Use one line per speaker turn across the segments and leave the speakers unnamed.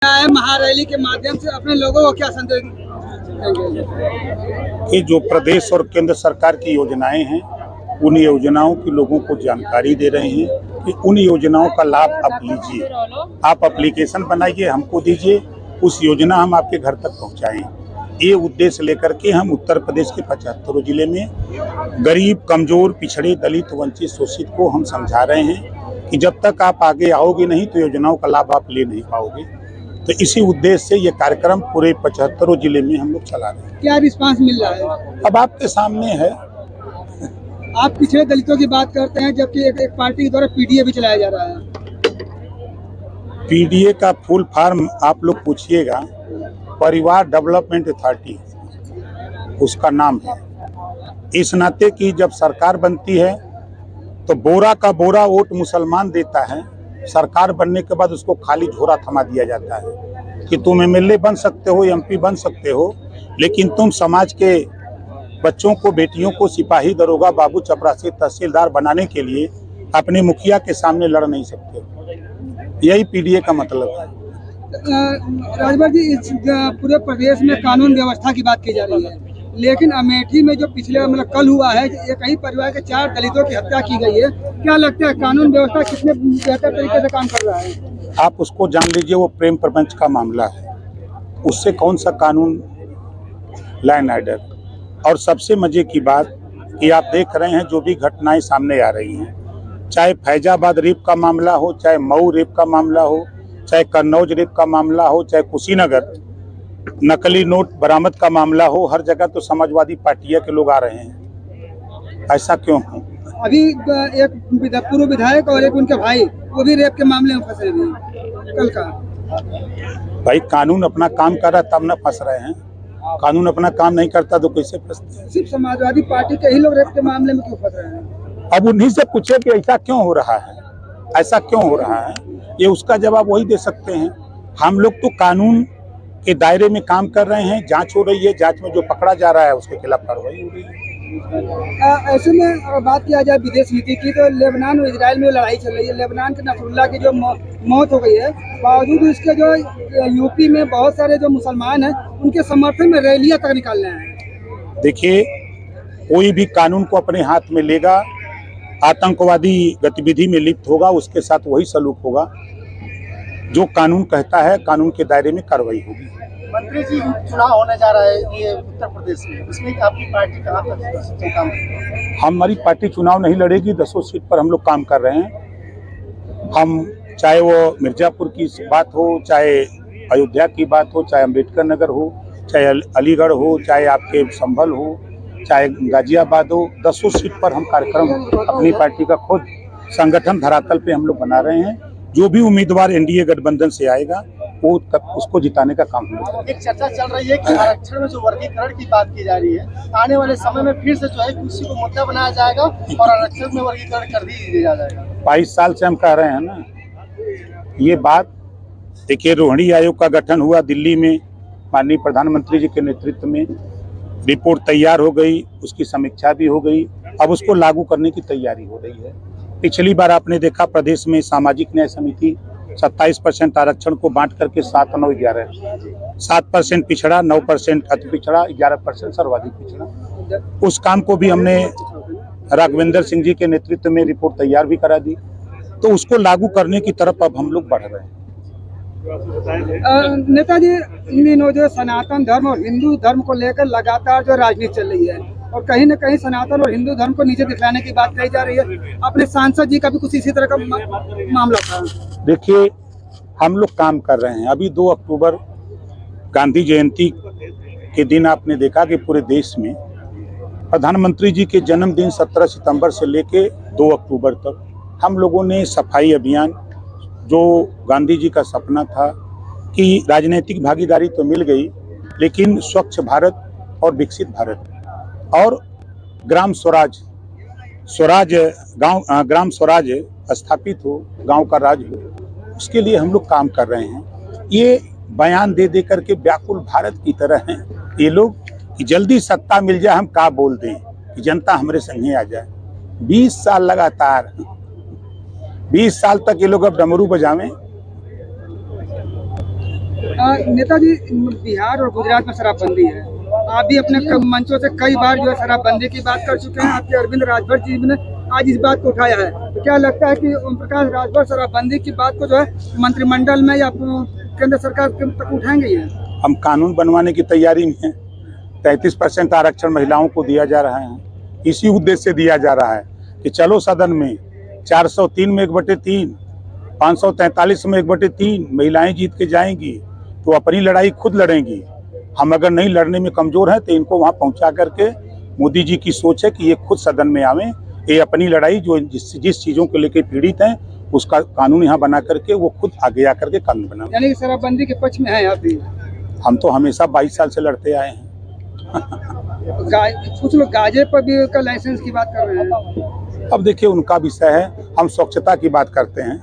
महारैली के माध्यम से अपने लोगों को क्या संदेश देंगे?
कि जो प्रदेश और केंद्र सरकार की योजनाएं हैं, उन योजनाओं की लोगों को जानकारी दे रहे हैं कि उन योजनाओं का लाभ आप लीजिए। आप एप्लीकेशन बनाइए, हमको दीजिए, उस योजना हम आपके घर तक पहुंचाएं। ये उद्देश्य लेकर के हम उत्तर प्रदेश के 75 जिले में गरीब, कमजोर, पिछड़े, दलित, वंचित, शोषित को हम समझा रहे हैं कि जब तक आप आगे आओगे नहीं तो योजनाओं का लाभ आप ले नहीं पाओगे। तो इसी उद्देश्य से ये कार्यक्रम पूरे 75 जिले में हम लोग चला रहे हैं।
क्या रिस्पांस मिल रहा है?
अब आपके सामने है।
आप पिछड़े दलितों की बात करते हैं, जबकि एक पार्टी के द्वारा पीडीए भी चलाया जा रहा है।
पीडीए का फुल फॉर्म आप लोग पूछिएगा, परिवार डेवलपमेंट अथॉरिटी उसका नाम है। इस नाते की जब सरकार बनती है तो बोरा का बोरा वोट मुसलमान देता है, सरकार बनने के बाद उसको खाली झोरा थमा दिया जाता है कि तुम एमएलए बन सकते हो, एमपी बन सकते हो, लेकिन तुम समाज के बच्चों को, बेटियों को सिपाही, दरोगा, बाबू, चपरासी, तहसीलदार बनाने के लिए अपने मुखिया के सामने लड़ नहीं सकते। यही पीडीए का मतलब है।
राजभर जी, इस पूरे प्रदेश में कानून व्यवस्था की बात की जा रही है, लेकिन अमेठी में जो पिछले कल हुआ है, एक ही परिवार के 4 दलितों की हत्या की गई है। क्या लगता है कानून व्यवस्था कितने बेहतर तरीके से काम कर रहा है?
आप उसको जान लीजिए, वो प्रेम प्रपंच का मामला है, उससे कौन सा कानून लैंड ऑर्डर। और सबसे मजे की बात कि आप देख रहे हैं जो भी घटनाएं सामने आ रही हैं, चाहे फैजाबाद रेप का मामला हो, चाहे मऊ रेप का मामला हो, चाहे कन्नौज रेप का मामला हो, चाहे कुशीनगर नकली नोट बरामद का मामला हो, हर जगह तो समाजवादी पार्टियां के लोग आ रहे हैं। ऐसा क्यों है?
अभी एक पूर्व विधायक और एक उनके भाई, वो भी रेप के मामले में फंसे हुए हैं कल का।
भाई कानून अपना काम कर रहा है तब न फंस रहे हैं, कानून अपना काम नहीं करता तो कैसे फंसते हैं?
सिर्फ समाजवादी पार्टी के ही लोग रेप के मामले में क्यों फंस रहे हैं?
अब उन्हीं से पूछे कि ऐसा क्यों हो रहा है, ऐसा क्यों हो रहा है, ये उसका जवाब वही दे सकते हैं। हम लोग तो कानून के दायरे में काम कर रहे हैं, जांच हो रही है, जांच में जो पकड़ा जा रहा है उसके खिलाफ कार्रवाई हो रही है।
ऐसे में बात किया जाए विदेश नीति की, तो लेबनान और इजराइल में लड़ाई चल रही है। लेबनान के नसरुल्लाह की जो मौत हो गई है, बावजूद इसके जो यूपी में बहुत सारे जो मुसलमान हैं उनके समर्थन में रैलियां तक निकाल रहे हैं।
देखिए, कोई भी कानून को अपने हाथ में लेगा, आतंकवादी गतिविधि में लिप्त होगा, उसके साथ वही सलूक होगा। जो कानून कहता है, कानून के दायरे में कार्रवाई होगी।
मंत्री जी, चुनाव होने जा रहा है ये उत्तर प्रदेश में, इसमें आपकी पार्टी कहाँ तक काम करेगी?
हमारी पार्टी चुनाव नहीं लड़ेगी, 10 सीट पर हम लोग काम कर रहे हैं। हम चाहे वो मिर्जापुर की बात हो, चाहे अयोध्या की बात हो, चाहे अम्बेडकर नगर हो, चाहे अलीगढ़ हो, चाहे आपके संभल हो, चाहे गाजियाबाद हो, 10 सीट पर हम कार्यक्रम अपनी पार्टी का खुद संगठन धरातल पे हम लोग बना रहे हैं। जो भी उम्मीदवार एनडीए गठबंधन से आएगा वो उसको जिताने का काम होगा।
एक चर्चा चल रही है कि आरक्षण में जो वर्गीकरण की बात की जा रही है, आने वाले समय में फिर से जो है कृषि को मुद्दा बनाया जाएगा और आरक्षण में वर्गीकरण कर दिया जाएगा।
22 साल से हम कह रहे हैं ना ये बात। देखिए, रोहिणी आयोग का गठन हुआ दिल्ली में, माननीय प्रधानमंत्री जी के नेतृत्व में, रिपोर्ट तैयार हो गई, उसकी समीक्षा भी हो गई, अब उसको लागू करने की तैयारी हो रही है। पिछली बार आपने देखा प्रदेश में सामाजिक न्याय समिति 27% आरक्षण को बांट करके 7, 9, 11, 7% पिछड़ा, 9% अति पिछड़ा, 11% सर्वाधिक पिछड़ा। उस काम को भी हमने राघवेंद्र सिंह जी के नेतृत्व में रिपोर्ट तैयार भी करा दी, तो उसको लागू करने की तरफ अब हम लोग बढ़ रहे हैं।
नेताजी, इन दिनों जो सनातन धर्म और हिंदू धर्म को लेकर लगातार जो राजनीति चल रही है और कहीं न कहीं सनातन और हिंदू धर्म को नीचे दिखाने की बात कही जा रही है, अपने सांसद जी का भी कुछ इसी तरह का मामला था।
देखिए, हम लोग काम कर रहे हैं। अभी 2 अक्टूबर गांधी जयंती के दिन आपने देखा कि पूरे देश में प्रधानमंत्री जी के जन्मदिन 17 सितंबर से लेके 2 अक्टूबर तक हम लोगों ने सफाई अभियान, जो गांधी जी का सपना था कि राजनीतिक भागीदारी तो मिल गई, लेकिन स्वच्छ भारत और विकसित भारत और ग्राम स्वराज ग्राम स्वराज स्थापित हो, गांव का राज हो, उसके लिए हम लोग काम कर रहे हैं। ये बयान दे दे करके व्याकुल भारत की तरह हैं ये लोग कि जल्दी सत्ता मिल जाए, हम क्या बोल दें कि जनता हमारे संगे आ जाए। 20 साल लगातार, 20 साल तक ये लोग अब डमरू बजावें।
नेताजी, बिहार और गुजरात में शराबबंदी है। आप भी अपने मंचों से कई बार जो है शराबबंदी की बात कर चुके हैं। आपके अरविंद राजभर जी ने आज इस बात को उठाया है। तो क्या लगता है कि ओम प्रकाश राजभर शराबबंदी की बात को जो है मंत्रिमंडल में या केंद्र सरकार तक उठाएंगे? ये
हम कानून बनवाने की तैयारी में हैं। 33% आरक्षण महिलाओं को दिया जा रहा है। इसी उद्देश्य से दिया जा रहा है कि चलो सदन में 403 में 1/3, 543 में 1/3 महिलाएं जीत के जाएंगी तो अपनी लड़ाई खुद लड़ेंगी। हम अगर नहीं लड़ने में कमजोर हैं तो इनको वहां पहुंचा करके, मोदी जी की सोच है कि ये खुद सदन में आवे, ये अपनी लड़ाई जो जिस चीजों को लेकर पीड़ित हैं उसका कानून यहाँ बना करके वो खुद आगे आकर के कानून बनावे।
यानी कि शराबबंदी के पक्ष में है आप भी?
हम तो हमेशा 22 साल से लड़ते आए हैं।
कुछ लोग गांजे पर भी का लाइसेंस की बात कर रहे हैं।
अब देखिए, उनका विषय है। हम स्वच्छता की बात करते हैं,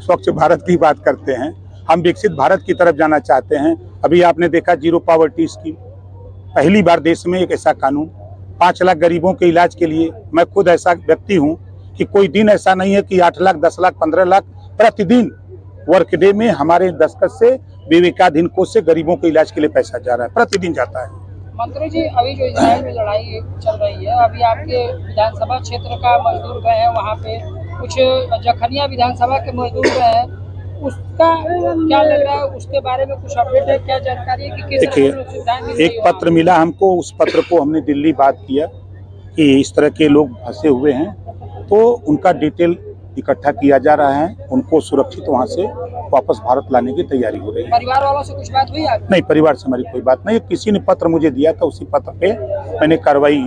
स्वच्छ भारत की बात करते हैं, हम विकसित भारत की तरफ जाना चाहते हैं। अभी आपने देखा जीरो पॉवर्टी स्कीम, पहली बार देश में एक ऐसा कानून 5 लाख गरीबों के इलाज के लिए। मैं खुद ऐसा व्यक्ति हूं कि कोई दिन ऐसा नहीं है कि 8 लाख, 10 लाख, 15 लाख प्रतिदिन वर्क डे में हमारे दस्तखत से विवेकाधीन कोष से गरीबों के इलाज के लिए पैसा जा रहा है, प्रतिदिन जाता है।
मंत्री जी, अभी जो इजराइल में लड़ाई चल रही है, अभी आपके विधानसभा क्षेत्र का मजदूर गए हैं, वहाँ पे कुछ जखनिया विधानसभा के मजदूर गए हैं, उसका क्या लग रहा है? उसके बारे में कुछ अपडेट है? क्या जानकारी है कि किस तरह की सुविधाएं मिल रही है?
एक पत्र मिला हमको, उस पत्र को हमने दिल्ली बात किया कि इस तरह के लोग फंसे हुए हैं, तो उनका डिटेल इकट्ठा किया जा रहा है। उनको सुरक्षित वहां से वापस भारत लाने की तैयारी हो रही है।
परिवार वालों से कुछ बात हुई आपकी?
नहीं, परिवार से हमारी कोई बात नहीं। किसी ने पत्र मुझे दिया था, उसी पत्र पे मैंने कार्रवाई